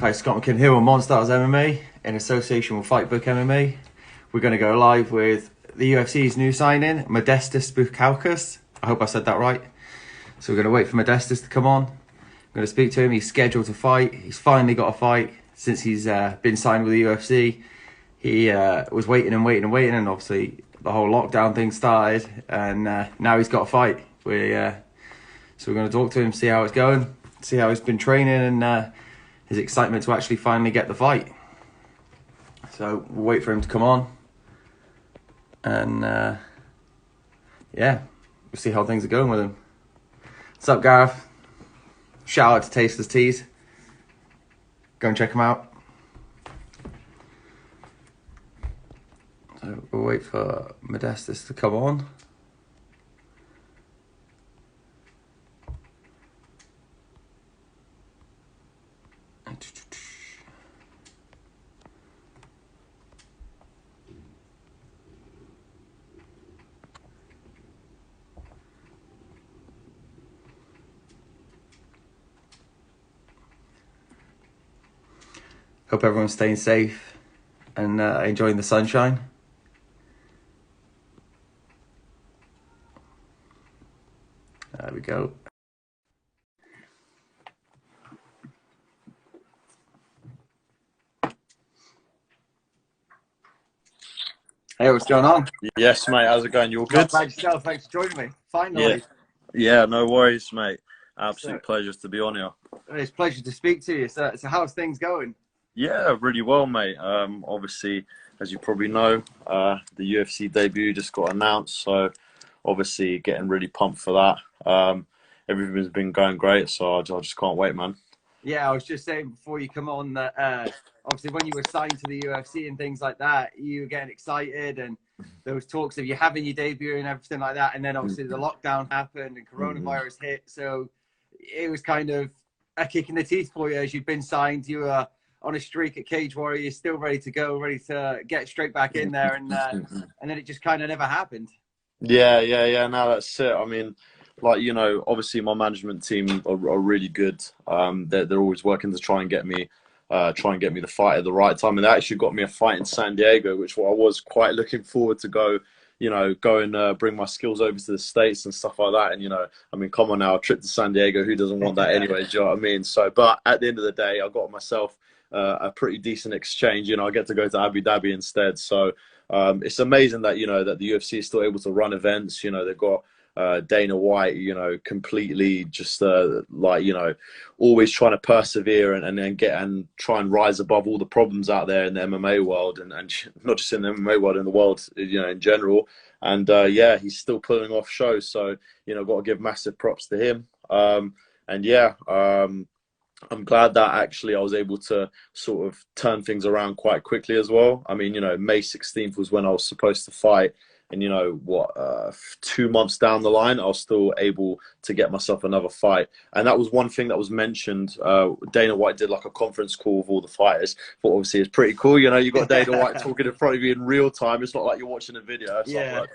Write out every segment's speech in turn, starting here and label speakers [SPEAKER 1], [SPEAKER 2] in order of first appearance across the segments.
[SPEAKER 1] Hi, Scott McKinn here on Modestas MMA in association with Fightbook MMA. We're going to go live with the UFC's new signing, Modestas Bukauskas. I hope I said that right. So we're going to wait for Modestas to come on. I'm going to speak to him. He's scheduled to fight. He's finally got a fight since he's been signed with the UFC. He was waiting and obviously the whole lockdown thing started, and now he's got a fight. So we're going to talk to him, see how it's going, see how he's been training, and his excitement to actually finally get the fight. So we'll wait for him to come on, and yeah, we'll see how things are going with him. What's up, Gareth? Shout out to Tasteless Teas. Go and check him out. So we'll wait for Modestas to come on. Hope everyone's staying safe and enjoying the sunshine. There we go. Hey, what's going on?
[SPEAKER 2] Yes, mate. How's it going? You all good?
[SPEAKER 1] Not bad yourself. Thanks for joining me. Finally.
[SPEAKER 2] Yeah, no worries, mate. Absolute pleasure to be on here.
[SPEAKER 1] It's a pleasure to speak to you. So how's things going?
[SPEAKER 2] Yeah, really well, mate. Obviously, as you probably know, the UFC debut just got announced, so obviously getting really pumped for that. Everything's been going great, so I just can't wait, man.
[SPEAKER 1] Yeah, I was just saying before you come on that obviously when you were signed to the UFC and things like that, you were getting excited, and there was talks of you having your debut and everything like that, and then obviously the lockdown happened and coronavirus hit, so it was kind of a kick in the teeth for you as you'd been signed. You were on a streak at Cage Warrior, you're still ready to go, ready to get straight back in there, and then it just kind of never happened.
[SPEAKER 2] Yeah. No, that's it. I mean, like, you know, obviously my management team are really good. They're always working to try and get me the fight at the right time, and they actually got me a fight in San Diego, which I was quite looking forward to go and bring my skills over to the States and stuff like that. And, you know, I mean, come on now, a trip to San Diego, who doesn't want that anyway? Do you know what I mean? So, but at the end of the day, I got myself a pretty decent exchange. You know, I get to go to Abu Dhabi instead. So it's amazing that, you know, that the UFC is still able to run events. You know, they've got Dana White, you know, completely just like, you know, always trying to persevere and try and rise above all the problems out there in the MMA world, and not just in the MMA world, in the world, you know, in general. And yeah, he's still pulling off shows, so, you know, got to give massive props to him. And yeah, I'm glad that actually I was able to sort of turn things around quite quickly as well. I mean, you know, May 16th was when I was supposed to fight. And, you know, 2 months down the line, I was still able to get myself another fight. And that was one thing that was mentioned. Dana White did like a conference call with all the fighters. But obviously it's pretty cool. You know, you got Dana White talking in front of you in real time. It's not like you're watching a video. Like,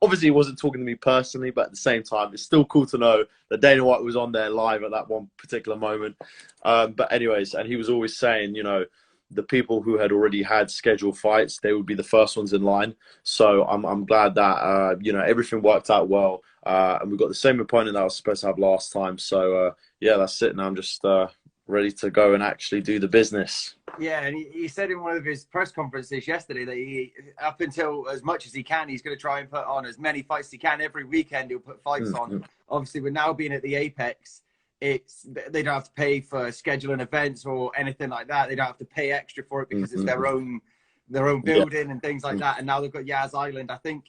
[SPEAKER 2] obviously he wasn't talking to me personally, but at the same time, it's still cool to know that Dana White was on there live at that one particular moment. But anyways, and he was always saying, you know, the people who had already had scheduled fights, they would be the first ones in line. So I'm glad that, you know, everything worked out well. And we got the same opponent that I was supposed to have last time. So, yeah, that's it. Now I'm just ready to go and actually do the business.
[SPEAKER 1] Yeah, and he said in one of his press conferences yesterday that he, up until as much as he can, he's going to try and put on as many fights as he can. Every weekend he'll put fights on. Obviously, we're now being at the Apex. They don't have to pay for scheduling events or anything like that. They don't have to pay extra for it because it's their own building and things like that. And now they've got Yas Island. I think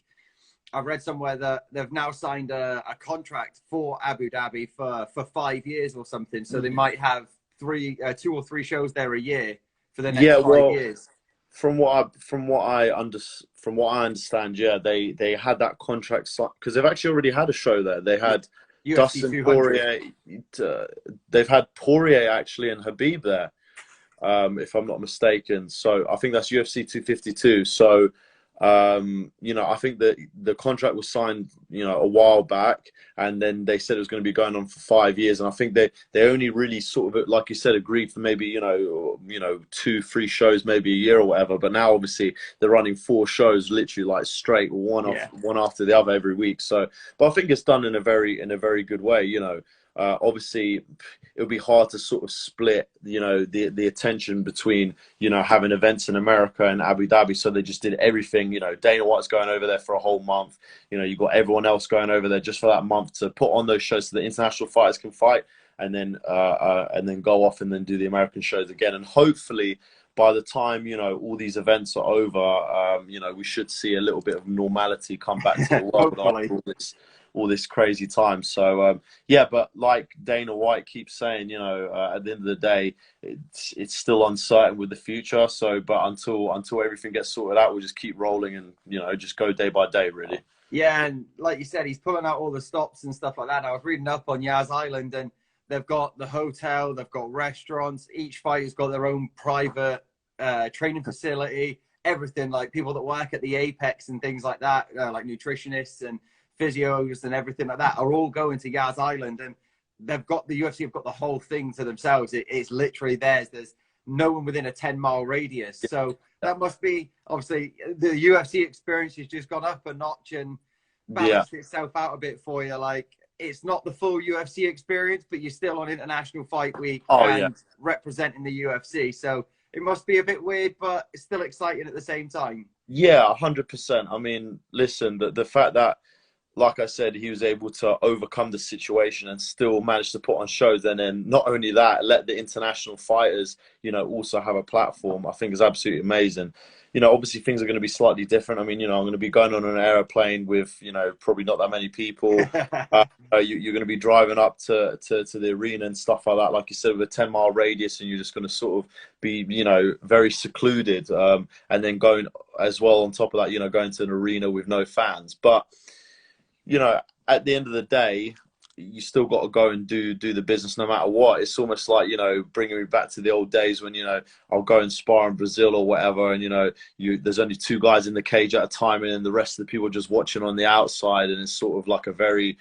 [SPEAKER 1] I've read somewhere that they've now signed a contract for Abu Dhabi for 5 years or something. So they might have 2 or 3 shows there a year for the next 5 years.
[SPEAKER 2] From what I understand, yeah, they had that contract because they've actually already had a show there. They had Dustin Poirier. They've had Poirier actually and Habib there, if I'm not mistaken. So I think that's UFC 252. So You know, I think that the contract was signed, you know, a while back, and then they said it was going to be going on for 5 years. And I think they only really sort of, like you said, agreed for maybe, you know, 2-3 shows, maybe a year or whatever. But now obviously they're running 4 shows literally like straight, one after the other every week. So, but I think it's done in a very good way, you know. Obviously, it would be hard to sort of split, you know, the attention between, you know, having events in America and Abu Dhabi. So they just did everything. You know, Dana White's going over there for a whole month. You know, you got everyone else going over there just for that month to put on those shows so the international fighters can fight, and then go off and then do the American shows again. And hopefully, by the time, you know, all these events are over, you know, we should see a little bit of normality come back to the world after all this crazy time. So yeah, but like Dana White keeps saying, you know, at the end of the day, it's still uncertain with the future. So, but until everything gets sorted out, we'll just keep rolling and, you know, just go day by day, really.
[SPEAKER 1] Yeah, and like you said, he's pulling out all the stops and stuff like that. I was reading up on Yas Island, and they've got the hotel, they've got restaurants. Each fighter's got their own private training facility, everything, like people that work at the Apex and things like that, like nutritionists and physios and everything like that are all going to Yas Island, and they've got the UFC have got the whole thing to themselves. It's literally theirs. There's no one within a 10-mile radius. So that must be, obviously, the UFC experience has just gone up a notch and balanced itself out a bit for you. Like, it's not the full UFC experience, but you're still on International Fight Week representing the UFC. So it must be a bit weird, but it's still exciting at the same time.
[SPEAKER 2] Yeah, 100%. I mean, listen, the fact that, like I said, he was able to overcome the situation and still manage to put on shows. And then not only that, let the international fighters, you know, also have a platform, I think is absolutely amazing. You know, obviously things are going to be slightly different. I mean, you know, I'm going to be going on an aeroplane with, you know, probably not that many people. You're going to be driving up to the arena and stuff like that, like you said, with a 10-mile radius, and you're just going to sort of be, you know, very secluded. And then going as well on top of that, you know, going to an arena with no fans. But you know, at the end of the day, you still got to go and do the business no matter what. It's almost like, you know, bringing me back to the old days when, you know, I'll go and spar in Brazil or whatever, and, you know, there's only 2 guys in the cage at a time, and then the rest of the people are just watching on the outside, and it's sort of like a very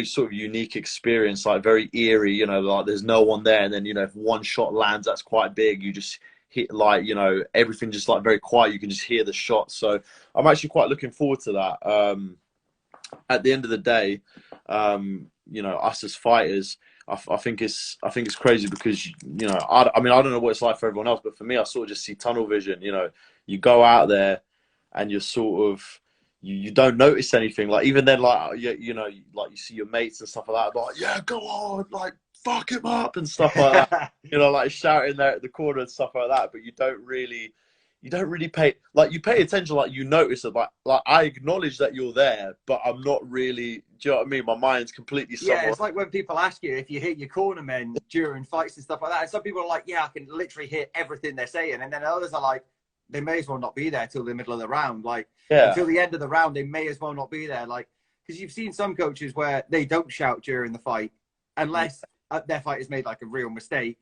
[SPEAKER 2] sort of unique experience, like very eerie, you know, like there's no one there, and then, you know, if one shot lands that's quite big, you just hit, like, you know, everything just like very quiet, you can just hear the shot. So I'm actually quite looking forward to that. At the end of the day, you know, us as fighters, I think it's crazy because, you know, I mean, I don't know what it's like for everyone else, but for me, I sort of just see tunnel vision. You know, you go out there and you're sort of, you don't notice anything. Like, even then, like, you know, like you see your mates and stuff like that, like, yeah, go on, like, fuck him up and stuff like that. You know, like shouting there at the corner and stuff like that, but you don't really pay, like, you pay attention, like you notice it, like I acknowledge that you're there, but I'm not really, do you know what I mean? My mind's completely somewhere.
[SPEAKER 1] Yeah, it's like when people ask you if you hit your corner men during fights and stuff like that, and some people are like, yeah, I can literally hear everything they're saying, and then others are like, they may as well not be there till the middle of the round, like until the end of the round they may as well not be there, like, because you've seen some coaches where they don't shout during the fight unless their fight has made like a real mistake,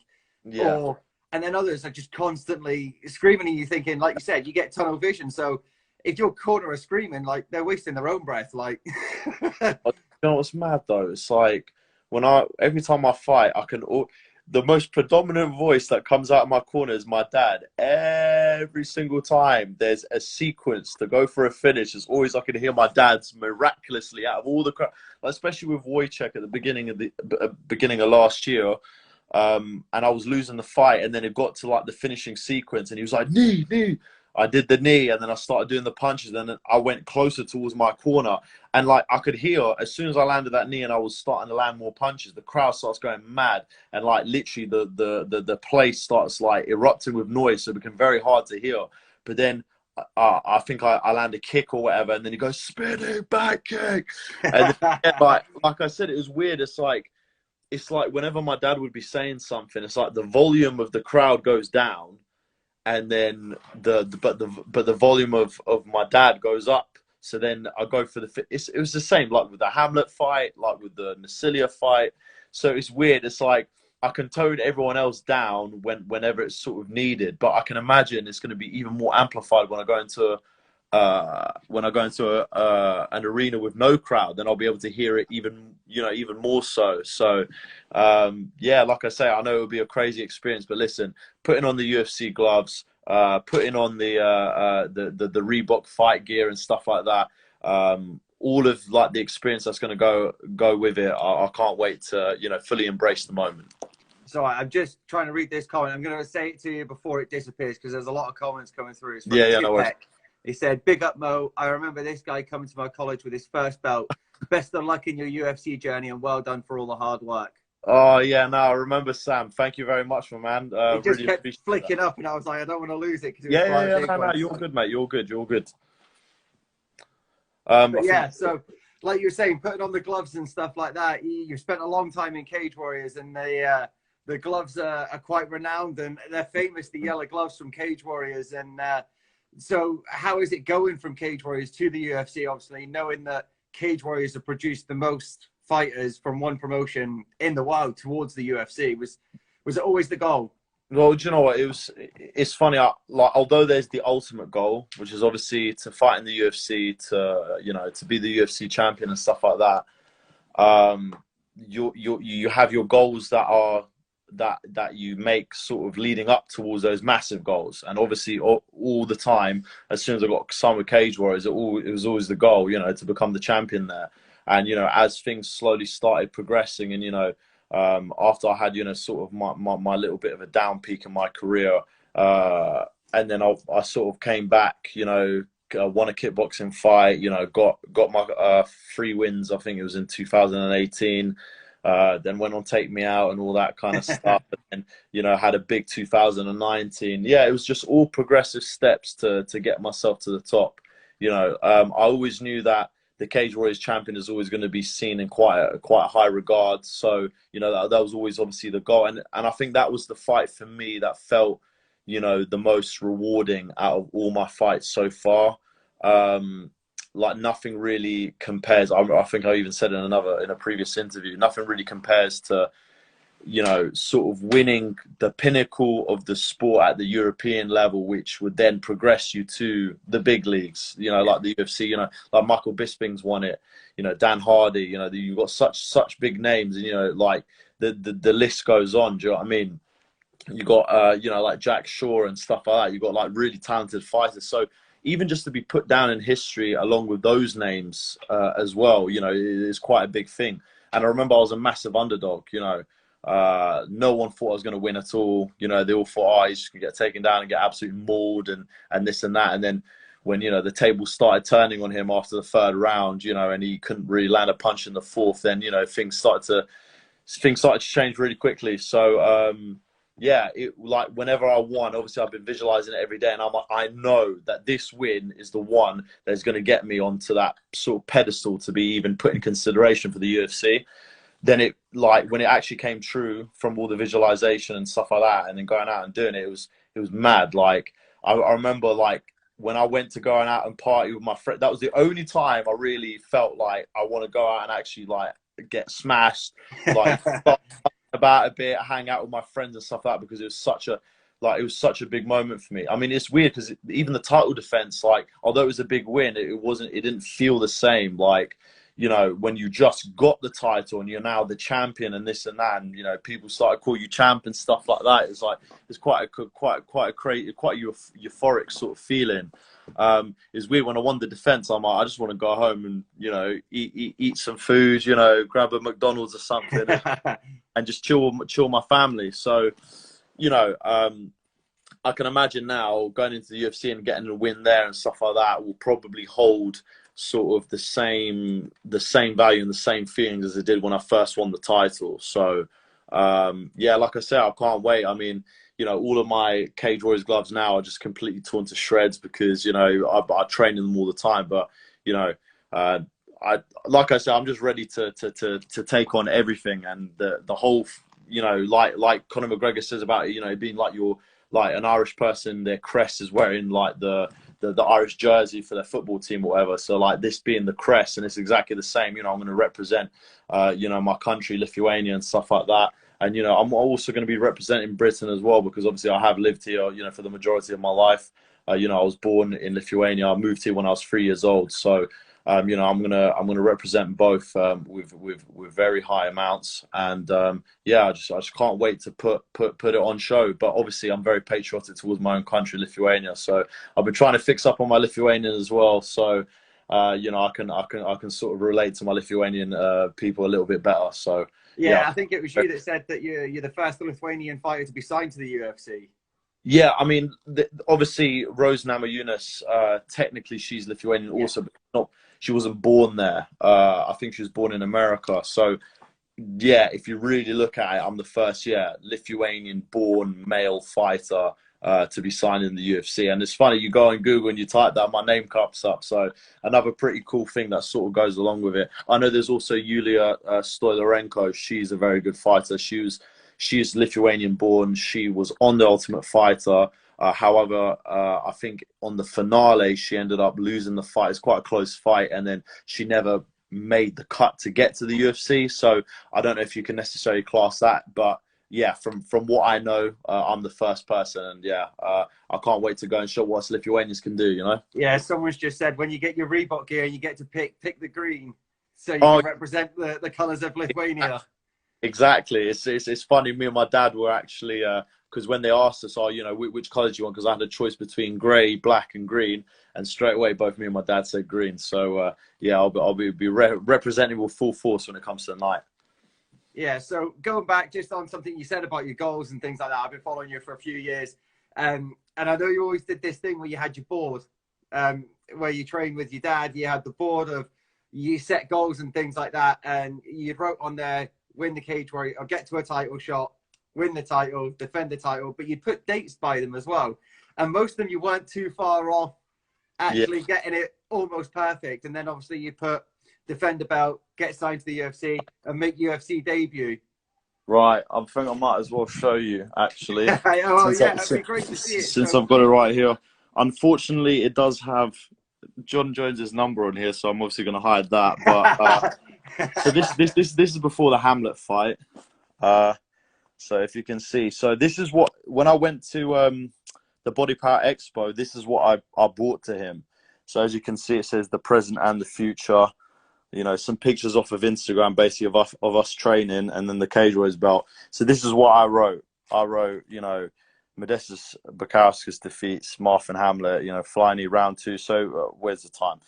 [SPEAKER 1] and then others are just constantly screaming, and you thinking, like you said, you get tunnel vision. So if your corner are screaming, like, they're wasting their own breath. Like,
[SPEAKER 2] you know what's mad though? It's like every time I fight, the most predominant voice that comes out of my corner is my dad. Every single time there's a sequence to go for a finish, it's always I can hear my dad's miraculously out of all the crowd, especially with Wojciech at the beginning of last year. And I was losing the fight, and then it got to like the finishing sequence, and he was like, knee. I did the knee, and then I started doing the punches, and then I went closer towards my corner, and like I could hear as soon as I landed that knee and I was starting to land more punches, the crowd starts going mad, and like literally the place starts like erupting with noise, so it became very hard to hear. But then I think I land a kick or whatever, and then he goes spinning back kick, and then, like I said, it was weird. It's like whenever my dad would be saying something, it's like the volume of the crowd goes down, and then the volume of my dad goes up. So then I go for it was the same like with the Hamlet fight, like with the Nasilia fight. So it's weird. It's like I can tone everyone else down whenever it's sort of needed. But I can imagine it's going to be even more amplified when I go into an arena with no crowd. Then I'll be able to hear it even more so. So yeah, like I say, I know it will be a crazy experience. But listen, putting on the UFC gloves, putting on the Reebok fight gear and stuff like that. All of like the experience that's going to go with it. I can't wait to fully embrace the moment.
[SPEAKER 1] So I'm just trying to read this comment. I'm going to say it to you before it disappears because there's a lot of comments coming through. It's from
[SPEAKER 2] No worries.
[SPEAKER 1] He said, "Big up Mo. I remember this guy coming to my college with his first belt. Best of luck in your UFC journey and well done for all the hard work."
[SPEAKER 2] Oh yeah, no, I remember Sam. Thank you very much, my man.
[SPEAKER 1] It just
[SPEAKER 2] really
[SPEAKER 1] kept flicking up, and I was like, I don't want to lose it.
[SPEAKER 2] No, you're good, mate. You're good.
[SPEAKER 1] But yeah, so like you were saying, putting on the gloves and stuff like that. You spent a long time in Cage Warriors, and the gloves are quite renowned, and they're famous. The yellow gloves from Cage Warriors, and so how is it going from Cage Warriors to the UFC? Obviously, knowing that Cage Warriors have produced the most fighters from one promotion in the world towards the UFC, was it always the goal?
[SPEAKER 2] Well, do you know what? It's funny. Like, although there's the ultimate goal, which is obviously to fight in the UFC, to be the UFC champion and stuff like that. You have your goals that you make sort of leading up towards those massive goals, and obviously all the time, as soon as I got signed with Cage Warriors, it was always the goal, to become the champion there. And as things slowly started progressing, and after I had sort of my little bit of a down peak in my career, and then I sort of came back, won a kickboxing fight, got my 3 wins. I think it was in 2018. Then went on Take Me Out and all that kind of stuff, and had a big 2019. Yeah, it was just all progressive steps to get myself to the top. I always knew that the Cage Warriors champion is always going to be seen in quite a high regard. So that was always obviously the goal, and I think that was the fight for me that felt the most rewarding out of all my fights so far. Like nothing really compares. I think I even said in a previous interview, nothing really compares to, sort of winning the pinnacle of the sport at the European level, which would then progress you to the big leagues, like the UFC, like Michael Bisping's won it, Dan Hardy, you've got such big names, and, like the list goes on. Do you know what I mean? You got, like Jack Shaw and stuff like that. You've got like really talented fighters. So even just to be put down in history along with those names as well, is quite a big thing. And I remember I was a massive underdog, no one thought I was going to win at all. They all thought, he's just going to get taken down and get absolutely mauled and this and that. And then when, the table started turning on him after the 3rd round, and he couldn't really land a punch in the 4th, then, things started to change really quickly. So, yeah, like whenever I won, obviously I've been visualizing it every day, and I know that this win is the one that's going to get me onto that sort of pedestal to be even put in consideration for the UFC. Then it, like, when it actually came true from all the visualization and stuff like that, and then going out and doing it, it was mad. Like I remember, like when I went to going out and party with my friend, that was the only time I really felt like I want to go out and actually like get smashed, like about a bit, hang out with my friends and stuff like that, because it was such a big moment for me. I mean, it's weird because even the title defense, like, although it was a big win, it didn't feel the same. Like, when you just got the title and you're now the champion and this and that, and people started calling you champ and stuff like that. It's like it's quite a crazy, quite euphoric sort of feeling. It's weird when I won the defense. I'm like, I just want to go home and eat some food, grab a McDonald's or something, and just chill my family. So, I can imagine now going into the UFC and getting a win there and stuff like that will probably hold sort of the same value and the same feelings as it did when I first won the title. So, yeah, like I said, I can't wait. I mean, all of my Cage Warriors gloves now are just completely torn to shreds because, I train in them all the time. But, like I said, I'm just ready to take on everything, and the whole, like Conor McGregor says about it, being like like an Irish person, their crest is wearing like the Irish jersey for their football team or whatever. So like this being the crest, and it's exactly the same. I'm going to represent, my country, Lithuania, and stuff like that. And you know, I'm also going to be representing Britain as well, because obviously I have lived here, you know, for the majority of my life. You know, I was born in Lithuania. I moved here when I was 3 years old. So, you know, I'm gonna represent both with very high amounts. And yeah, I just can't wait to put it on show. But obviously, I'm very patriotic towards my own country, Lithuania. So I've been trying to fix up on my Lithuanian as well. So. You know, I can sort of relate to my Lithuanian people a little bit better. So
[SPEAKER 1] Yeah,
[SPEAKER 2] yeah,
[SPEAKER 1] I think it was you that said that you're the first Lithuanian fighter to be signed to the UFC.
[SPEAKER 2] yeah. I mean, obviously Rose Namajunas, technically she's Lithuanian
[SPEAKER 1] Yeah.
[SPEAKER 2] also, but not, she wasn't born there. I think she was born in America. So yeah, if you really look at it, I'm the first, yeah, Lithuanian-born male fighter to be signed in the UFC. And it's funny, you go on Google and you type that, my name comes up. So another pretty cool thing that sort of goes along with it. I know there's also Yulia Stoilarenko. She's a very good fighter. She's Lithuanian-born. She was on the Ultimate Fighter. However, I think on the finale, she ended up losing the fight. It's quite a close fight, and then she never made the cut to get to the UFC. So I don't know if you can necessarily class that, but yeah, from what I know, I'm the first person, and yeah, I can't wait to go and show what us Lithuanians can do. You know?
[SPEAKER 1] Yeah, someone's just said when you get your Reebok gear, you get to pick the green, so you
[SPEAKER 2] Oh,
[SPEAKER 1] can represent the colours of Lithuania.
[SPEAKER 2] exactly. It's funny. Me and my dad were actually because when they asked us, "Oh, you know, which colour do you want?" Because I had a choice between grey, black, and green, and straight away both me and my dad said green. So yeah, I'll be representing with full force when it comes to the night.
[SPEAKER 1] Yeah, so going back just on something you said about your goals and things like that, I've been following you for a few years. And I know you always did this thing where you had your board, where you trained with your dad. You had the board of, you set goals and things like that. And you wrote on there, win the cage warrior, or get to a title shot, win the title, defend the title. But you put dates by them as well. And most of them, you weren't too far off
[SPEAKER 2] Yeah.
[SPEAKER 1] actually getting it almost perfect. And then obviously you put defend the belt, get signed to the UFC, and make UFC debut.
[SPEAKER 2] Right, I think I might as well show you actually,
[SPEAKER 1] Oh yeah, it'd be great to see it.
[SPEAKER 2] since
[SPEAKER 1] So
[SPEAKER 2] I've got it right here. Unfortunately, it does have John Jones's number on here, so I'm obviously going to hide that. But so this is before the Hamlet fight. So if you can see, so this is what when I went to the Body Power Expo, this is what I brought to him. So as you can see, it says the present and the future. You know, some pictures off of Instagram, basically of us training, and then the Cage Warriors belt. So this is what I wrote. I wrote, you know, Modestas Bukauskas defeats Martha Hamlet. You know, Flying round 2. So where's the time?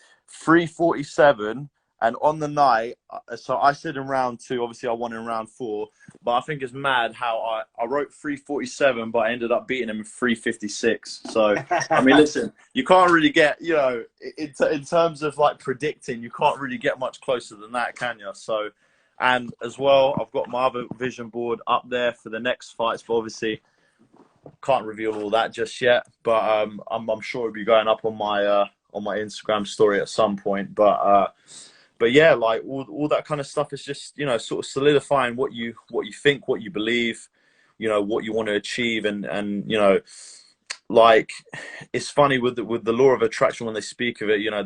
[SPEAKER 2] 3:47. And on the night, so I said in round 2. Obviously, I won in round 4. But I think it's mad how I wrote 3:47, but I ended up beating him in 3:56. So I mean, listen, you can't really get, you know, in terms of like predicting, you can't really get much closer than that, can you? So, and as well, I've got my other vision board up there for the next fights, but obviously can't reveal all that just yet. But I'm sure it'll be going up on my Instagram story at some point. But yeah, like all that kind of stuff is just, you know, sort of solidifying what you think, what you believe, you know, what you want to achieve, and you know, like it's funny with the law of attraction when they speak of it. You know,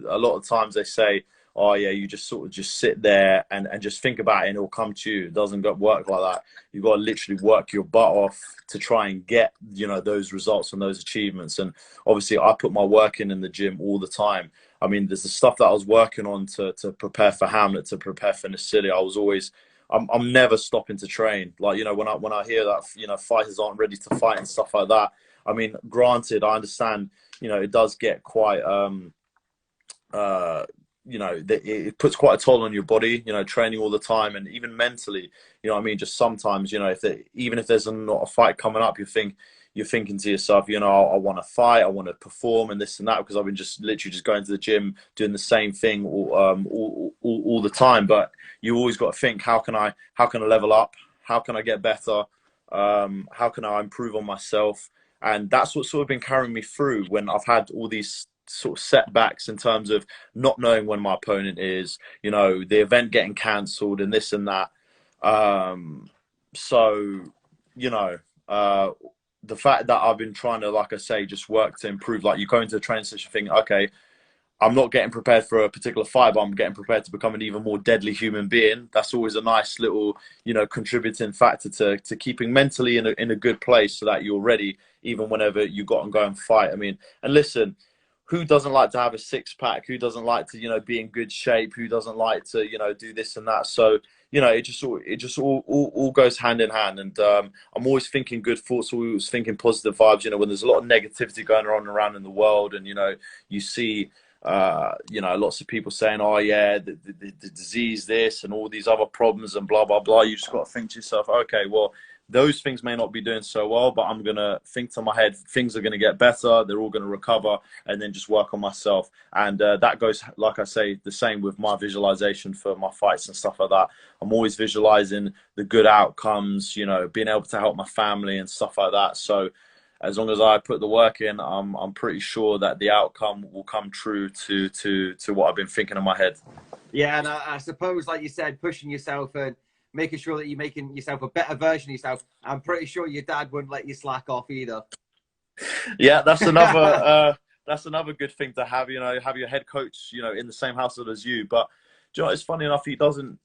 [SPEAKER 2] a lot of times they say, oh yeah, you just sort of just sit there and just think about it and it'll come to you. It doesn't work like that. You've got to literally work your butt off to try and get, you know, those results and those achievements. And obviously I put my work in the gym all the time. I mean, there's the stuff that I was working on to prepare for Hamlet, to prepare for Nasili. I'm never stopping to train. Like, you know, when I hear that, you know, fighters aren't ready to fight and stuff like that. I mean, granted, I understand, you know, it does get quite, you know, it puts quite a toll on your body, you know, training all the time, and even mentally, you know what I mean? Just sometimes, you know, even if there's not a fight coming up, you're thinking to yourself, you know, I want to fight, I want to perform, and this and that, because I've been just literally just going to the gym, doing the same thing all the time. But you always got to think, how can I level up? How can I get better? How can I improve on myself? And that's what's sort of been carrying me through when I've had all these sort of setbacks in terms of not knowing when my opponent is, you know, the event getting cancelled and this and that. So, you know, the fact that I've been trying to, like I say, just work to improve, like you go into a training session thinking, okay, I'm not getting prepared for a particular fight, but I'm getting prepared to become an even more deadly human being. That's always a nice little, contributing factor to keeping mentally in a good place so that you're ready even whenever you got and go and fight. I mean, and listen, who doesn't like to have a six pack? Who doesn't like to, be in good shape? Who doesn't like to, do this and that? So, it just all goes hand in hand. And I'm always thinking good thoughts, always thinking positive vibes, when there's a lot of negativity going on around in the world and, you see, lots of people saying, oh yeah, the disease, this and all these other problems and blah blah blah. You just got to think to yourself, okay, well, those things may not be doing so well, but I'm gonna think to my head, things are gonna get better, they're all gonna recover, and then just work on myself. And that goes, like I say, the same with my visualization for my fights and stuff like that. I'm always visualizing the good outcomes, being able to help my family and stuff like that. So as long as I put the work in, I'm pretty sure that the outcome will come true to what I've been thinking in my head.
[SPEAKER 1] Yeah, and I suppose, like you said, pushing yourself and making sure that you're making yourself a better version of yourself. I'm pretty sure your dad wouldn't let you slack off either.
[SPEAKER 2] Yeah, that's another good thing to have. Have your head coach, in the same household as you. But it's funny enough, he doesn't.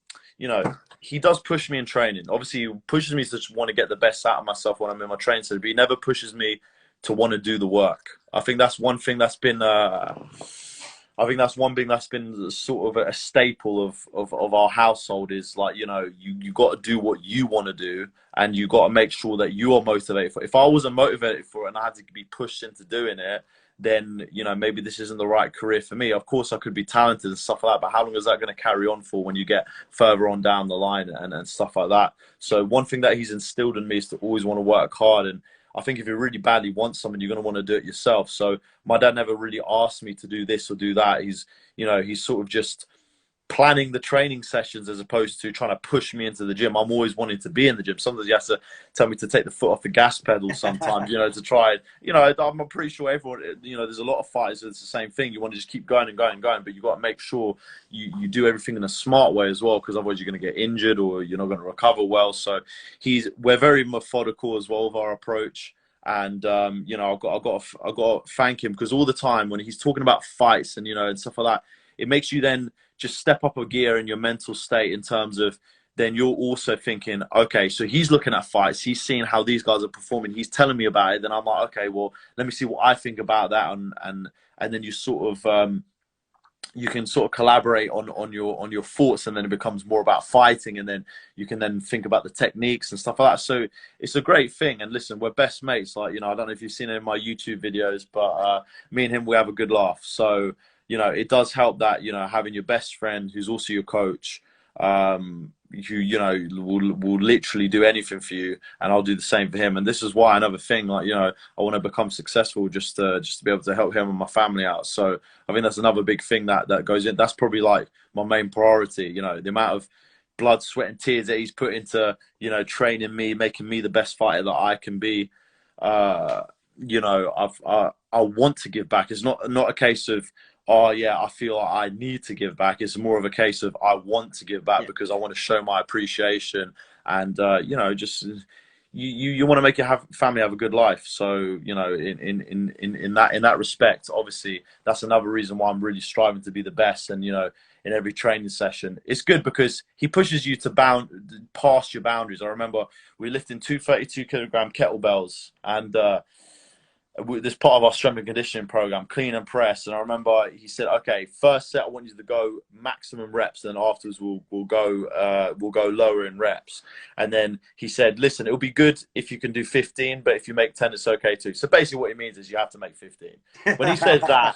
[SPEAKER 2] He does push me in training. Obviously, he pushes me to just want to get the best out of myself when I'm in my training center, but he never pushes me to want to do the work. I think that's one thing that's been sort of a staple of our household is like, you got to do what you want to do and you got to make sure that you are motivated for it. If I wasn't motivated for it and I had to be pushed into doing it, then, maybe this isn't the right career for me. Of course, I could be talented and stuff like that, but how long is that going to carry on for when you get further on down the line and stuff like that? So one thing that he's instilled in me is to always want to work hard. And I think if you really badly want something, you're going to want to do it yourself. So my dad never really asked me to do this or do that. He's sort of just planning the training sessions as opposed to trying to push me into the gym. I'm always wanting to be in the gym. Sometimes he has to tell me to take the foot off the gas pedal sometimes, to try. I'm pretty sure everyone, there's a lot of fighters, it's the same thing. You want to just keep going and going and going, but you got to make sure you do everything in a smart way as well, because otherwise you're going to get injured or you're not going to recover well. So we're very methodical as well with our approach. And I've got to thank him, because all the time when he's talking about fights and and stuff like that, it makes you then just step up a gear in your mental state in terms of then you're also thinking, okay, so he's looking at fights, he's seeing how these guys are performing, he's telling me about it. Then I'm like, okay, well, let me see what I think about that, and then you sort of you can sort of collaborate on your thoughts, and then it becomes more about fighting, and then you can then think about the techniques and stuff like that. So it's a great thing. And listen, we're best mates. Like, I don't know if you've seen it in my YouTube videos, but me and him, we have a good laugh. So it does help that having your best friend who's also your coach, who will literally do anything for you, and I'll do the same for him. And this is why another thing, like, I want to become successful just to be able to help him and my family out. So I think that's another big thing that goes in. That's probably like my main priority. The amount of blood, sweat, and tears that he's put into training me, making me the best fighter that I can be. I want to give back. It's not a case of, oh yeah, I feel like I need to give back. It's more of a case of I want to give back, because I want to show my appreciation, and just you want to make your family have a good life. So in that respect, obviously that's another reason why I'm really striving to be the best. And in every training session, it's good because he pushes you to past your boundaries. I remember we lifting 232 kilogram kettlebells, and this part of our strength and conditioning program, clean and press. And I remember he said, okay, first set I want you to go maximum reps, then afterwards we'll go lower in reps. And then he said, listen, it'll be good if you can do 15, but if you make 10, it's okay too. So basically what he means is you have to make 15. When he says that,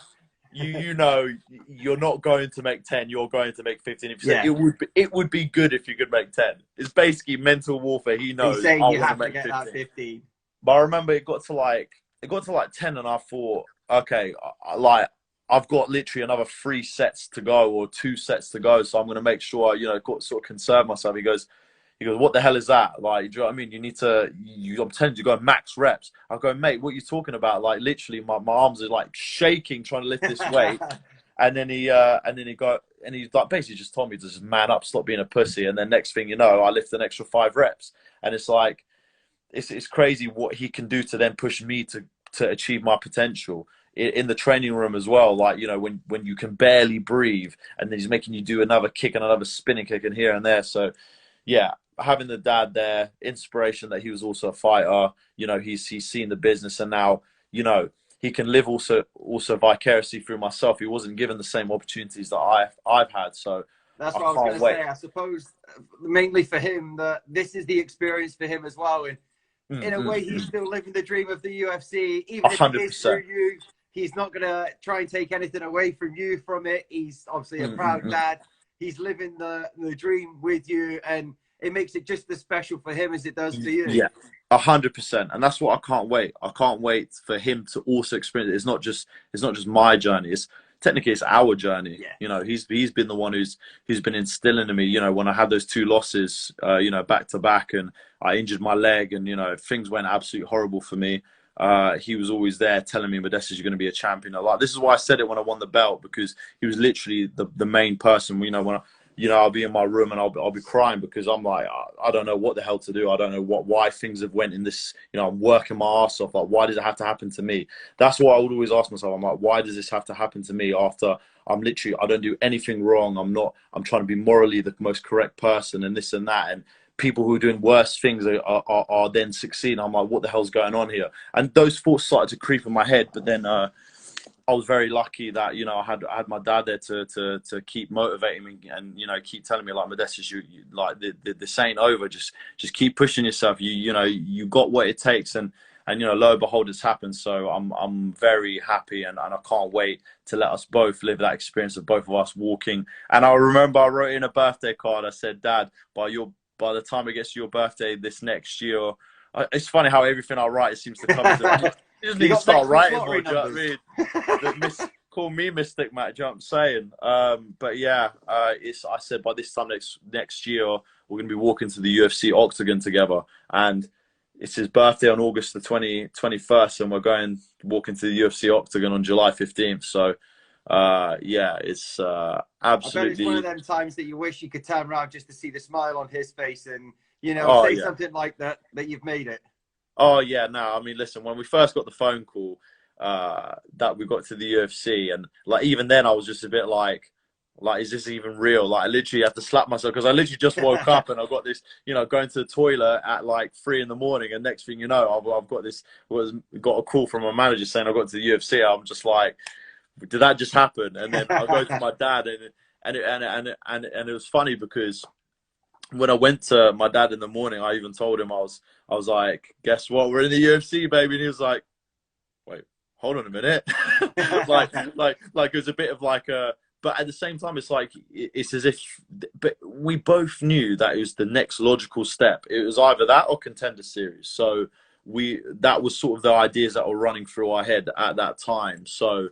[SPEAKER 2] you're not going to make 10, you're going to make 15. If you say it would be good if you could make 10, it's basically mental warfare. He knows.
[SPEAKER 1] He's saying you have to get 15. That 15.
[SPEAKER 2] But I remember it got to like 10, and I thought, okay, like I've got literally another 3 sets to go or 2 sets to go, so I'm going to make sure got sort of conserve myself. He goes, what the hell is that? Like, do you know what I mean? You need to, I'm telling you to go max reps. I go, mate, what are you talking about? Like, literally, my arms are like shaking trying to lift this weight. And then he's like basically just told me to just man up, stop being a pussy. And then next thing you know, I lift an extra 5 reps, and it's like, it's crazy what he can do to then push me to achieve my potential. in the training room as well. Like, you know, when you can barely breathe, and then he's making you do another kick and another spinning kick and here and there. So, yeah, having the dad there, inspiration that he was also a fighter. You know, he's seen the business, and now, you know, he can live also vicariously through myself. He wasn't given the same opportunities that I've had. So
[SPEAKER 1] That's
[SPEAKER 2] I
[SPEAKER 1] what I was going
[SPEAKER 2] can't
[SPEAKER 1] to
[SPEAKER 2] wait.
[SPEAKER 1] say. I suppose mainly for him that this is the experience for him as well. And in a way, he's still living the dream of the UFC, even if it is through
[SPEAKER 2] 100%.
[SPEAKER 1] you. He's not going to try and take anything away from you from it. He's obviously a proud dad. He's living the dream with you, and it makes it just as special for him as it does for you.
[SPEAKER 2] Yeah, 100%, and that's what I can't wait. I can't wait for him to also experience it. It's not just my journey. It's our journey.
[SPEAKER 1] Yeah.
[SPEAKER 2] You know, he's been the one who's been instilling in me. You know, when I had those 2 losses, you know, back to back, and I injured my leg, and you know, things went absolutely horrible for me. He was always there telling me, Modestas, you're going to be a champion. Like, this is why I said it when I won the belt, because he was literally the main person. You know, when I'll be in my room and I'll be crying, because I'm like, I don't know what the hell to do. I don't know why things have went in this. You know, I'm working my ass off. Like, why does it have to happen to me? That's what I would always ask myself. I'm like, why does this have to happen to me after I don't do anything wrong. I'm trying to be morally the most correct person, and this and that. And people who are doing worse things are then succeeding. I'm like, what the hell's going on here? And those thoughts started to creep in my head. But then I was very lucky that, you know, I had my dad there to keep motivating me, and, you know, keep telling me, like, Modestas, you like, this ain't over. Just keep pushing yourself. You know, you got what it takes, and you know, lo and behold, it's happened. So I'm very happy, and I can't wait to let us both live that experience of both of us walking. And I remember I wrote in a birthday card. I said, Dad, by the time it gets to your birthday this next year, it's funny how everything I write seems to come to. You just need to start writing more. Do you know what I mean? Call me Mystic Matt. Do you know what I'm saying? But yeah, I said by this time next year we're going to be walking to the UFC octagon together, and it's his birthday on August the 21st, and we're walking to the UFC octagon on July 15th. So. Yeah, it's absolutely.
[SPEAKER 1] I bet it's one of them times that you wish you could turn around just to see the smile on his face, and, you know, say something like that you've made it.
[SPEAKER 2] Oh yeah, no, I mean, listen, when we first got the phone call that we got to the UFC, and like even then I was just a bit like, is this even real? Like, I literally had to slap myself, because I literally just woke up and I got this, you know, going to the toilet at like 3 in the morning, and next thing you know, I've got a call from my manager saying I got to the UFC. I'm just like, did that just happen? And then I go to my dad, and it was funny, because when I went to my dad in the morning, I even told him, I was like, guess what? We're in the UFC, baby. And he was like, wait, hold on a minute. like it was a bit of like a, but at the same time, it's like, it's as if, but we both knew that it was the next logical step. It was either that or Contender Series. So that was sort of the ideas that were running through our head at that time. So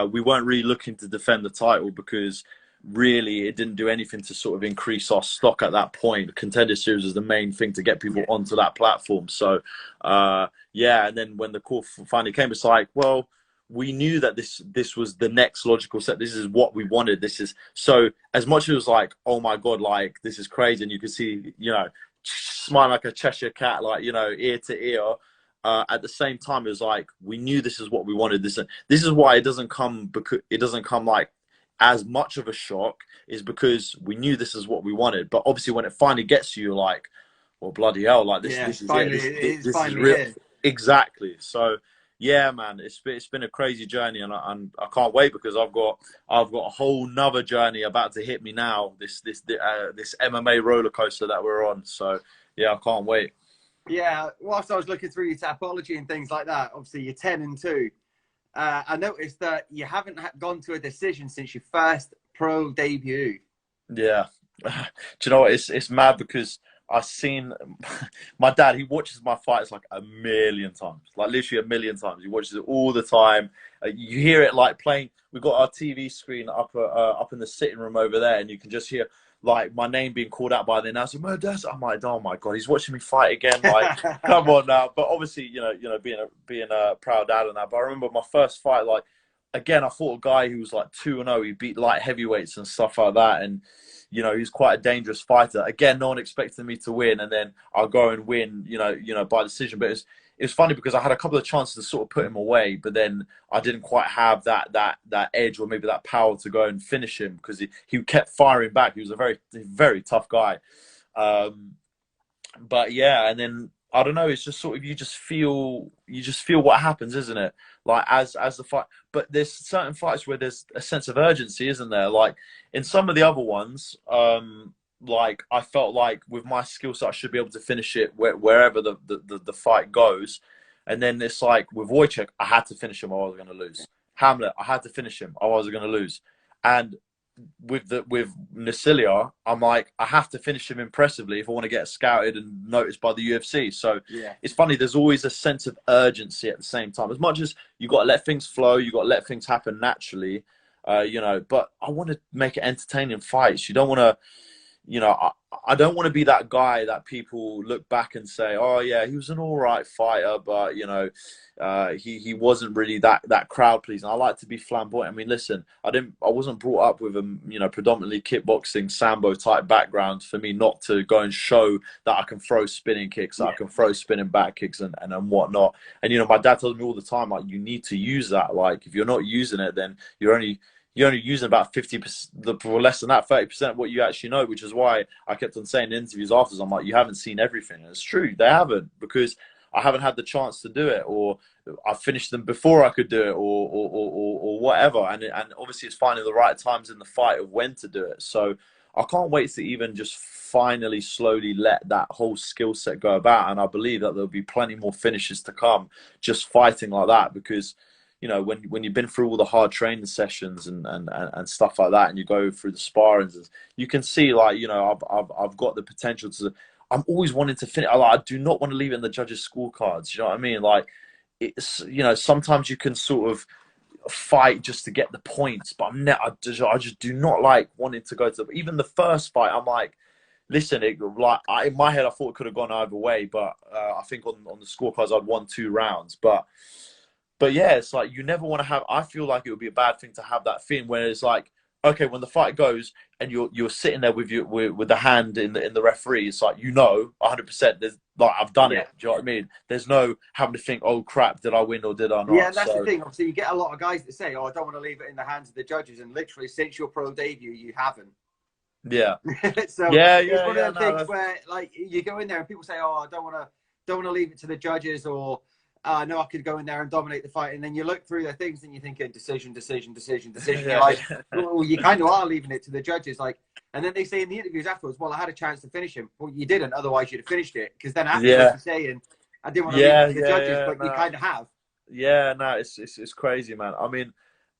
[SPEAKER 2] we weren't really looking to defend the title, because really it didn't do anything to sort of increase our stock at that point. Contender Series is the main thing to get people onto that platform. So yeah, and then when the call finally came, it's like, well, we knew that this was the next logical step. This is what we wanted. This is, so as much as it was like, oh my God, like, this is crazy, and you could see, you know, smiling like a Cheshire cat, like, you know, ear to ear. At the same time, it was like, we knew this is what we wanted. This is why it doesn't come like as much of a shock, is because we knew this is what we wanted. But obviously, when it finally gets to you, like, well, bloody hell, like this is
[SPEAKER 1] finally,
[SPEAKER 2] it. This is
[SPEAKER 1] finally
[SPEAKER 2] real.
[SPEAKER 1] here.
[SPEAKER 2] Exactly. So yeah, man, it's been a crazy journey, and I can't wait, because I've got a whole nother journey about to hit me now. This MMA roller coaster that we're on. So yeah, I can't wait.
[SPEAKER 1] Yeah, whilst I was looking through your Tapology and things like that, obviously you're 10-2. I noticed that you haven't gone to a decision since your first pro debut.
[SPEAKER 2] Yeah. Do you know what? It's mad, because I've seen my dad, he watches my fights like a million times, like literally a million times. He watches it all the time. You hear it like playing. We've got our TV screen up in the sitting room over there, and you can just hear like my name being called out by the announcer. I'm like, oh my God, he's watching me fight again. Like, come on now. But obviously, you know, being a proud dad and that. But I remember my first fight, like, again, I fought a guy who was like 2-0. He beat light heavyweights and stuff like that, and you know, he's quite a dangerous fighter. Again, no one expected me to win, and then I'll go and win, by decision. But it's funny because I had a couple of chances to sort of put him away, but then I didn't quite have that edge or maybe that power to go and finish him because he kept firing back. He was a very, very tough guy. But yeah, and then I don't know. It's just sort of you just feel what happens, isn't it? Like as the fight. But there's certain fights where there's a sense of urgency, isn't there? Like in some of the other ones, like I felt like with my skill set, I should be able to finish it wherever the fight goes. And then it's like with Wojciech, I had to finish him or I was going to lose. Hamlet, I had to finish him or I was going to lose. And with Nasilia, I'm like, I have to finish him impressively if I want to get scouted and noticed by the UFC. So
[SPEAKER 1] Yeah.
[SPEAKER 2] It's funny, there's always a sense of urgency at the same time. As much as you got to let things flow, you got to let things happen naturally, but I want to make it entertaining fights. You don't want to, I don't want to be that guy that people look back and say, oh yeah, he was an all right fighter, but he wasn't really that crowd pleasing. I like to be flamboyant. I mean, listen, I wasn't brought up with a predominantly kickboxing sambo type background for me not to go and show that I can throw spinning kicks, that I can throw spinning back kicks and whatnot. And my dad tells me all the time, like, you need to use that. Like, if you're not using it, then you're only using about 50%, or less than that, 30% of what you actually know, which is why I kept on saying in interviews afterwards, I'm like, you haven't seen everything. And it's true, they haven't, because I haven't had the chance to do it, or I finished them before I could do it, or whatever. And obviously it's finding the right times in the fight of when to do it. So I can't wait to even just finally slowly let that whole skill set go about. And I believe that there'll be plenty more finishes to come just fighting like that, because when you've been through all the hard training sessions and stuff like that, and you go through the sparrings, you can see, like, I've got the potential to. I'm always wanting to finish. I do not want to leave it in the judges' scorecards. You know what I mean? Like, it's sometimes you can sort of fight just to get the points, but I just do not like wanting to go to even the first fight. I'm like, listen, in my head, I thought it could have gone either way, but I think on the scorecards I'd won 2 rounds, But yeah, it's like you never want to have. I feel like it would be a bad thing to have that thing where it's like, okay, when the fight goes and you're sitting there with the hand in the referee, it's like 100%. There's like, I've done it. Do you know what I mean? There's no having to think, oh crap, did I win or did I not?
[SPEAKER 1] Yeah, and that's the thing. Obviously, you get a lot of guys that say, oh, I don't want to leave it in the hands of the judges, and literally since your pro debut, you haven't.
[SPEAKER 2] Yeah.
[SPEAKER 1] So it's one of the things where, like, you go in there and people say, oh, I don't want to leave it to the judges, or no, I could go in there and dominate the fight. And then you look through the things and you're thinking decision. You're like, well, you kind of are leaving it to the judges. Like, and then they say in the interviews afterwards, well, I had a chance to finish him. Well, you didn't. Otherwise, you'd have finished it. Because then afterwards you're saying, I didn't want to leave it to the judges, but you kind of have.
[SPEAKER 2] Yeah, no, it's crazy, man. I mean,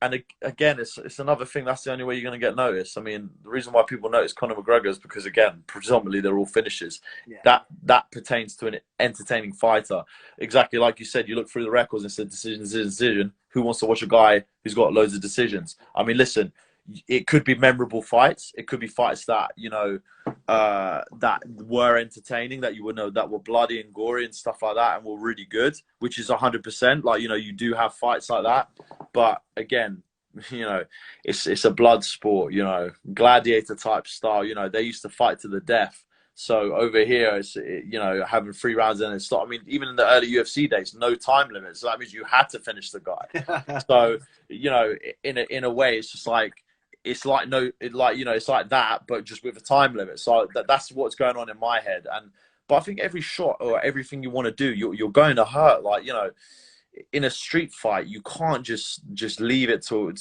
[SPEAKER 2] and again, it's another thing. That's the only way you're going to get noticed. I mean, the reason why people notice Conor McGregor is because, again, predominantly they're all finishes. Yeah. That pertains to an entertaining fighter. Exactly like you said, you look through the records and said decision. Who wants to watch a guy who's got loads of decisions? I mean, listen, it could be memorable fights. It could be fights that that were entertaining, that that were bloody and gory and stuff like that, and were really good, which is 100%. Like, you do have fights like that, but again, it's a blood sport. Gladiator type style. They used to fight to the death. So over here, it's having 3 rounds and it's not. I mean, even in the early UFC days, no time limit. So that means you had to finish the guy. So in a way, it's just like. It's like it's like that, but just with a time limit. So that's what's going on in my head. But I think every shot or everything you want to do, you're going to hurt. Like, in a street fight, you can't just leave it to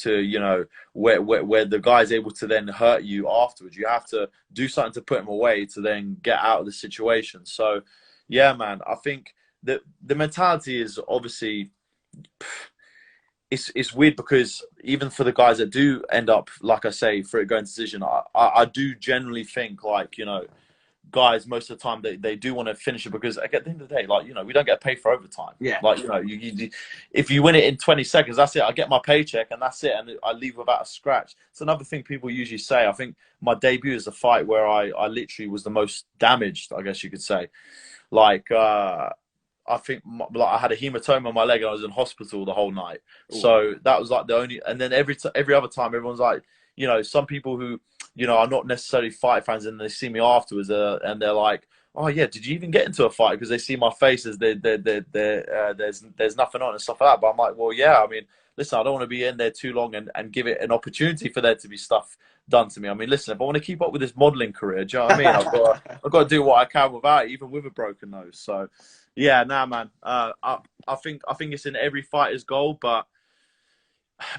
[SPEAKER 2] where the guy's able to then hurt you afterwards. You have to do something to put him away to then get out of the situation. So yeah, man, I think that the mentality is obviously. It's weird because even for the guys that do end up, like I say, for it going decision, I do generally think, like, guys most of the time they do want to finish it, because at the end of the day, like, we don't get paid for overtime.
[SPEAKER 1] Yeah.
[SPEAKER 2] Like, if you win it in 20 seconds, that's it. I get my paycheck and that's it, and I leave without a scratch. It's another thing people usually say. I think my debut is a fight where I literally was the most damaged, I guess you could say. Like, I think I had a hematoma on my leg and I was in hospital the whole night. Ooh. So that was like the only, and then every other time everyone's like, some people who you know, are not necessarily fight fans, and they see me afterwards, and they're like, "Oh yeah, did you even get into a fight?" Because they see my face as there's nothing on and stuff like that. But I'm like, well, yeah. I mean, listen, I don't want to be in there too long and give it an opportunity for there to be stuff done to me. I mean, listen, if I want to keep up with this modelling career, do you know what I mean? I've got to do what I can without it, even with a broken nose. So, yeah, nah, man. I think it's in every fighter's goal, but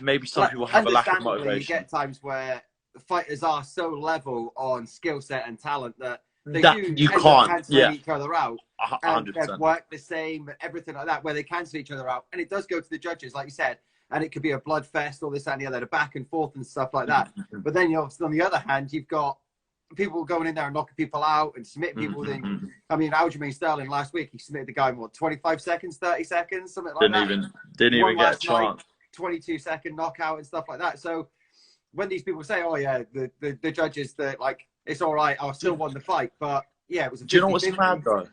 [SPEAKER 2] maybe some people have a lack of motivation.
[SPEAKER 1] You get times where fighters are so level on skill set and talent that they
[SPEAKER 2] you can't
[SPEAKER 1] cancel each other out.
[SPEAKER 2] 100%.
[SPEAKER 1] They've worked the same, everything like that, where they cancel each other out. And it does go to the judges, like you said, and it could be a blood fest, all this and the other, back and forth and stuff like that. But then, obviously, on the other hand, you've got people going in there and knocking people out and submitting people. I mean, Aljamain Sterling last week, he submitted the guy in, what, 25 seconds, 30 seconds, something like that.
[SPEAKER 2] Didn't even get a chance.
[SPEAKER 1] 22-second knockout and stuff like that. So when these people say, "Oh yeah, the judges, that like it's all right, I still won the fight," but yeah, it was.
[SPEAKER 2] Do you know what's mad though?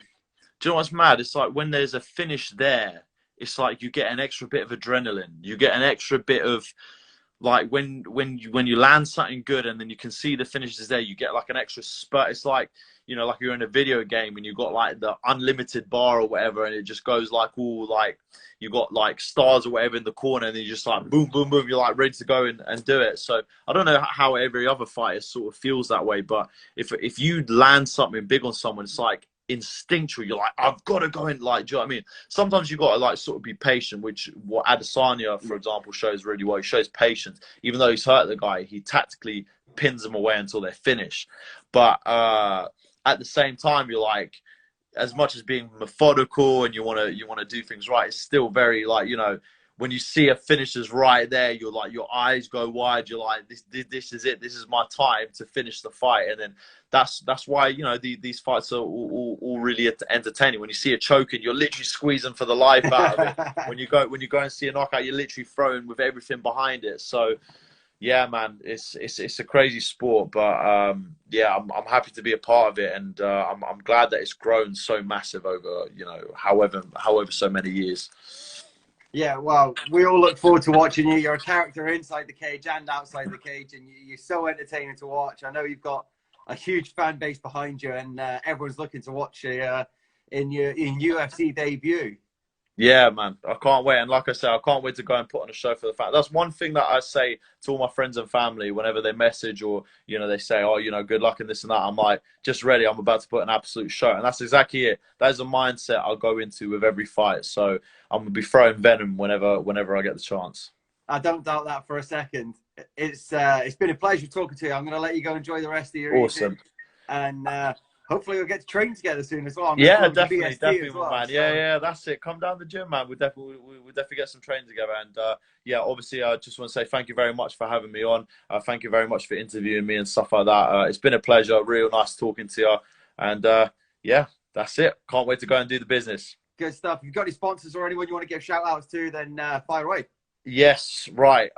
[SPEAKER 2] Do you know what's mad? It's like when there's a finish there, it's like you get an extra bit of adrenaline. You get an extra bit of like when you land something good and then you can see the finish is there, you get like an extra spurt. It's like, you know, like you're in a video game and you got like the unlimited bar or whatever, and it just goes like all like you got like stars or whatever in the corner, and then you just like boom, boom, boom, you're like ready to go and do it. So I don't know how every other fighter sort of feels that way, but if you land something big on someone, it's like instinctual. You're like, I've got to go in. Like, do you know what I mean? Sometimes you got to like sort of be patient, which what Adesanya, for example, shows really well. He shows patience. Even though he's hurt the guy, he tactically pins them away until they're finished. But at the same time, you're like, as much as being methodical and you want to do things right, it's still very like, you know, when you see a finisher's right there, you're like, your eyes go wide. You're like, this is it. This is my time to finish the fight. And then that's why, you know, these fights are all really entertaining. When you see a choking, you're literally squeezing for the life out of it. When you go and see a knockout, you're literally throwing with everything behind it. So, yeah, man, it's a crazy sport, but yeah, I'm happy to be a part of it, and I'm glad that it's grown so massive over, you know, however so many years.
[SPEAKER 1] Yeah, well, we all look forward to watching you. You're a character inside the cage and outside the cage, and you're so entertaining to watch. I know you've got a huge fan base behind you, and everyone's looking to watch you in your UFC debut.
[SPEAKER 2] Yeah, man, I can't wait. And like I said, I can't wait to go and put on a show for the fans. That's one thing that I say to all my friends and family whenever they message or, you know, they say, oh, you know, good luck in this and that. I'm like, just ready. I'm about to put an absolute show. And that's exactly it. That is a mindset I'll go into with every fight. So I'm going to be throwing venom whenever I get the chance.
[SPEAKER 1] I don't doubt that for a second. It's been a pleasure talking to you. I'm going to let you go enjoy the rest of your evening. And hopefully we'll get to train together soon as well.
[SPEAKER 2] Yeah, definitely, well, man. So. Yeah, that's it. Come down the gym, man. We'll definitely get some training together. And yeah, obviously, I just want to say thank you very much for having me on. Thank you very much for interviewing me and stuff like that. It's been a pleasure. Real nice talking to you. And yeah, that's it. Can't wait to go and do the business.
[SPEAKER 1] Good stuff. If you've got any sponsors or anyone you want to give shout outs to, then fire away.
[SPEAKER 2] Yes, right.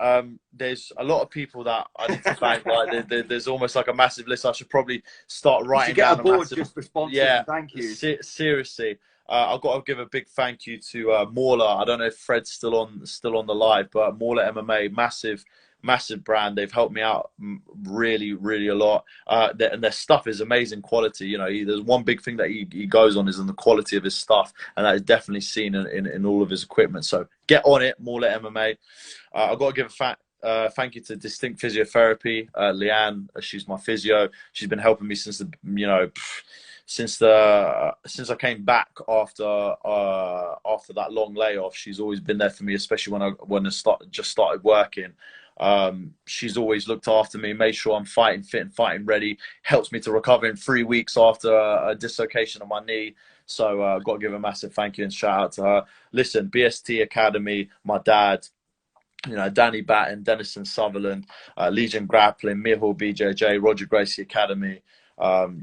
[SPEAKER 2] There's a lot of people that I need to thank. Like, there's almost like a massive list. I should probably start writing down
[SPEAKER 1] a board just for sponsors. Yeah, thank you.
[SPEAKER 2] Seriously, I've got to give a big thank you to Mauler. I don't know if Fred's still on the live, but Mauler MMA, massive brand. They've helped me out really a lot, and their stuff is amazing quality. You know, there's one big thing that he goes on is in the quality of his stuff, and that is definitely seen in all of his equipment. So get on it, Mauler MMA. I've got to give a thank you to Distinct Physiotherapy, Leanne. She's my physio. She's been helping me since since I came back after that long layoff. She's always been there for me, especially when I just started working. She's always looked after me, made sure I'm fighting fit and fighting ready, helps me to recover in 3 weeks after a dislocation of my knee. So I've got to give a massive thank you and shout out to her. Listen, BST Academy, my dad, you know, Danny Batten, Denison Sutherland, Legion Grappling, Mihal BJJ, Roger Gracie Academy.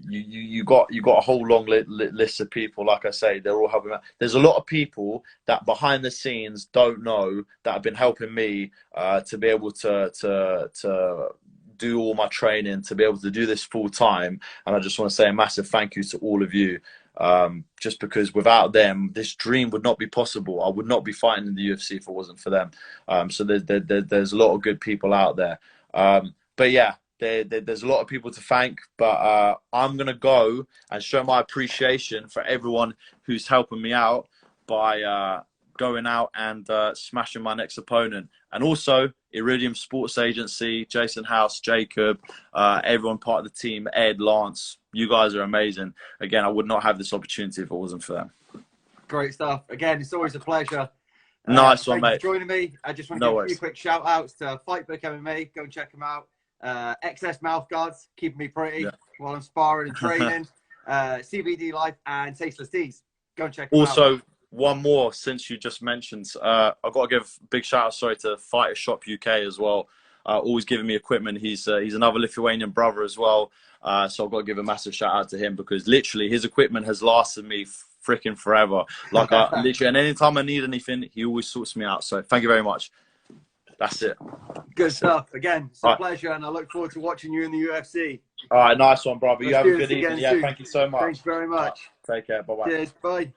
[SPEAKER 2] You got a whole long list of people. Like I say, they're all helping me. There's a lot of people that behind the scenes don't know that have been helping me to be able to do all my training, to be able to do this full time. And I just want to say a massive thank you to all of you. Just because without them, this dream would not be possible. I would not be fighting in the UFC if it wasn't for them. So there's a lot of good people out there. But yeah, there's a lot of people to thank, but I'm gonna go and show my appreciation for everyone who's helping me out by going out and smashing my next opponent. And also Iridium Sports Agency, Jason House, Jacob, everyone part of the team, Ed, Lance, you guys are amazing. Again, I would not have this opportunity if it wasn't for them.
[SPEAKER 1] Great stuff. Again, it's always a pleasure.
[SPEAKER 2] Nice one,
[SPEAKER 1] Thank
[SPEAKER 2] mate.
[SPEAKER 1] you for joining me. I just want to give a few quick shout outs to Fightbook MMA. Go and check them out. XS Mouth Guards, keeping me pretty while I'm sparring and training. CBD Life and Tasteless Teas. Go and check them out.
[SPEAKER 2] Also, one more, since you just mentioned, I've got to give a big shout out, to Fighter Shop UK as well. Always giving me equipment. He's another Lithuanian brother as well. So I've got to give a massive shout out to him, because literally his equipment has lasted me freaking forever. Like literally, and anytime I need anything, he always sorts me out. So thank you very much. That's it.
[SPEAKER 1] Good stuff. Again, it's a pleasure, and I look forward to watching you in the UFC.
[SPEAKER 2] All right, nice one, brother. You have a good evening. Yeah, thank you so much.
[SPEAKER 1] Thanks very much.
[SPEAKER 2] Take care. Bye-bye.
[SPEAKER 1] Cheers. Bye.